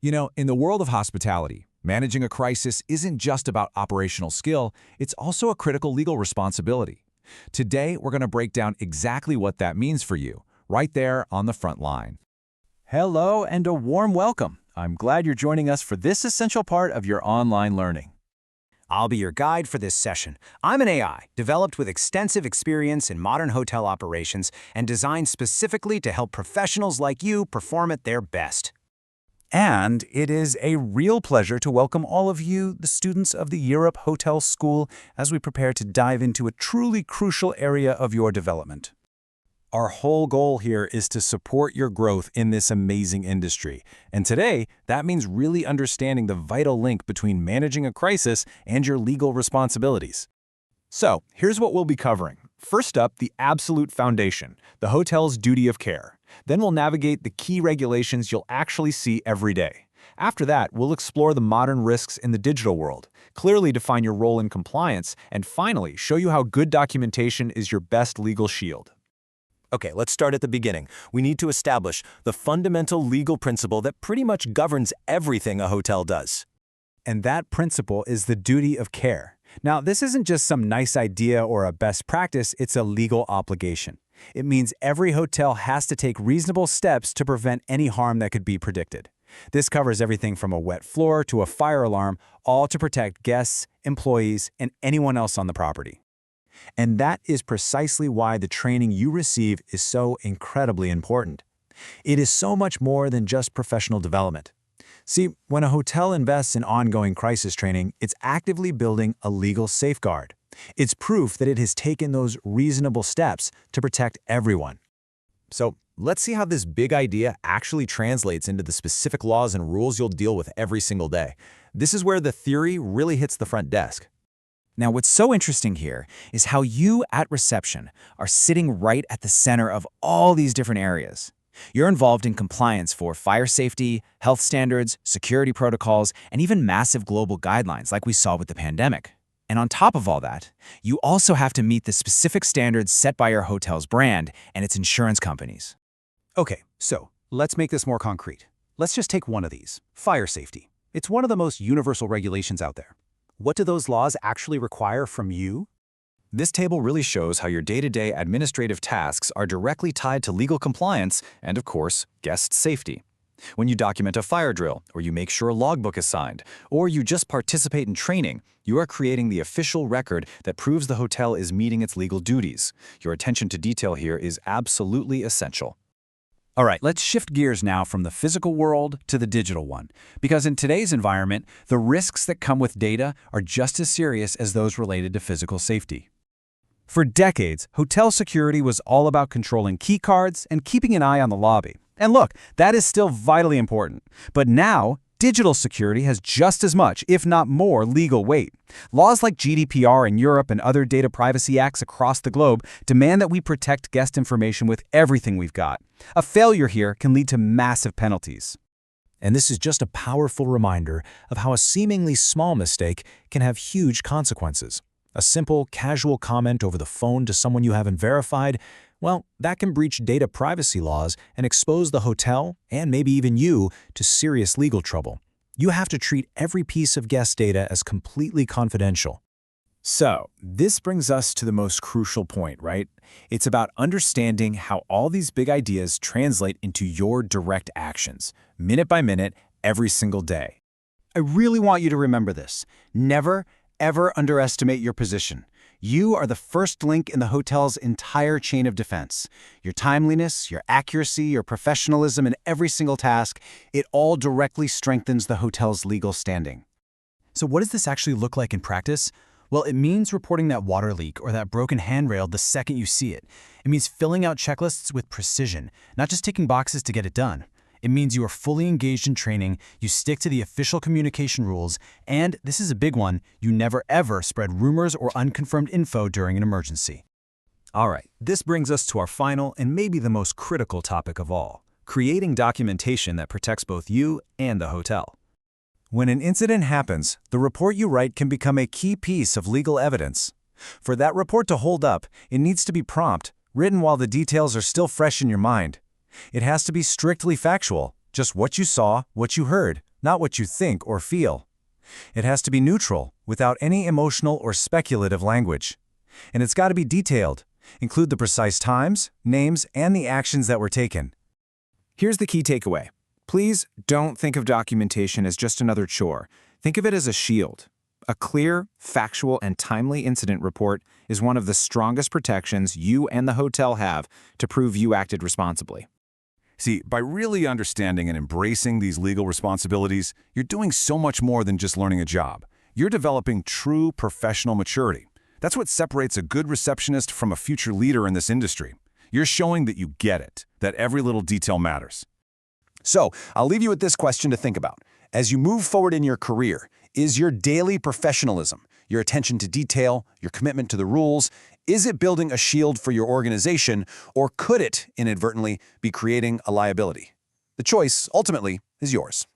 In the world of hospitality, managing a crisis isn't just about operational skill, it's also a critical legal responsibility. Today, we're going to break down exactly what that means for you, right there on the front line. Hello and a warm welcome. I'm glad you're joining us for this essential part of your online learning. I'll be your guide for this session. I'm an AI developed with extensive experience in modern hotel operations and designed specifically to help professionals like you perform at their best. And it is a real pleasure to welcome all of you, the students of the Europe Hotel School, as we prepare to dive into a truly crucial area of your development. Our whole goal here is to support your growth in this amazing industry. And today, that means really understanding the vital link between managing a crisis and your legal responsibilities. So, here's what we'll be covering. First up, the absolute foundation, the hotel's duty of care. Then we'll navigate the key regulations you'll actually see every day. After that, we'll explore the modern risks in the digital world, clearly define your role in compliance, and finally, show you how good documentation is your best legal shield. Okay, let's start at the beginning. We need to establish the fundamental legal principle that pretty much governs everything a hotel does. And that principle is the duty of care. Now, this isn't just some nice idea or a best practice, it's a legal obligation. It means every hotel has to take reasonable steps to prevent any harm that could be predicted. This covers everything from a wet floor to a fire alarm, all to protect guests, employees, and anyone else on the property. And that is precisely why the training you receive is so incredibly important. It is so much more than just professional development. See, when a hotel invests in ongoing crisis training, it's actively building a legal safeguard. It's proof that it has taken those reasonable steps to protect everyone. So, let's see how this big idea actually translates into the specific laws and rules you'll deal with every single day. This is where the theory really hits the front desk. Now, what's so interesting here is how you at reception are sitting right at the center of all these different areas. You're involved in compliance for fire safety, health standards, security protocols, and even massive global guidelines like we saw with the pandemic. And on top of all that, you also have to meet the specific standards set by your hotel's brand and its insurance companies. Okay, so let's make this more concrete. Let's just take one of these, fire safety. It's one of the most universal regulations out there. What do those laws actually require from you? This table really shows how your day-to-day administrative tasks are directly tied to legal compliance and, of course, guest safety. When you document a fire drill, or you make sure a logbook is signed, or you just participate in training, you are creating the official record that proves the hotel is meeting its legal duties. Your attention to detail here is absolutely essential. All right, let's shift gears now from the physical world to the digital one, because in today's environment, the risks that come with data are just as serious as those related to physical safety. For decades, hotel security was all about controlling key cards and keeping an eye on the lobby. And look, that is still vitally important. But now, digital security has just as much, if not more, legal weight. Laws like GDPR in Europe and other data privacy acts across the globe demand that we protect guest information with everything we've got. A failure here can lead to massive penalties. And this is just a powerful reminder of how a seemingly small mistake can have huge consequences. A simple, casual comment over the phone to someone you haven't verified, well, that can breach data privacy laws and expose the hotel, and maybe even you, to serious legal trouble. You have to treat every piece of guest data as completely confidential. So, this brings us to the most crucial point, right? It's about understanding how all these big ideas translate into your direct actions, minute by minute, every single day. I really want you to remember this. Never, ever underestimate your position. You are the first link in the hotel's entire chain of defense. Your timeliness, your accuracy, your professionalism in every single task, it all directly strengthens the hotel's legal standing. So what does this actually look like in practice? Well, it means reporting that water leak or that broken handrail the second you see it. It means filling out checklists with precision, not just ticking boxes to get it done. It means you are fully engaged in training, you stick to the official communication rules, and, this is a big one, you never ever spread rumors or unconfirmed info during an emergency. All right, this brings us to our final and maybe the most critical topic of all, creating documentation that protects both you and the hotel. When an incident happens, the report you write can become a key piece of legal evidence. For that report to hold up, it needs to be prompt, written while the details are still fresh in your mind. It has to be strictly factual, just what you saw, what you heard, not what you think or feel. It has to be neutral, without any emotional or speculative language. And it's got to be detailed. Include the precise times, names, and the actions that were taken. Here's the key takeaway. Please don't think of documentation as just another chore. Think of it as a shield. A clear, factual, and timely incident report is one of the strongest protections you and the hotel have to prove you acted responsibly. See, by really understanding and embracing these legal responsibilities, you're doing so much more than just learning a job. You're developing true professional maturity. That's what separates a good receptionist from a future leader in this industry. You're showing that you get it, that every little detail matters. So, I'll leave you with this question to think about. As you move forward in your career, is your daily professionalism, your attention to detail, your commitment to the rules, is it building a shield for your organization, or could it, inadvertently, be creating a liability? The choice, ultimately, is yours.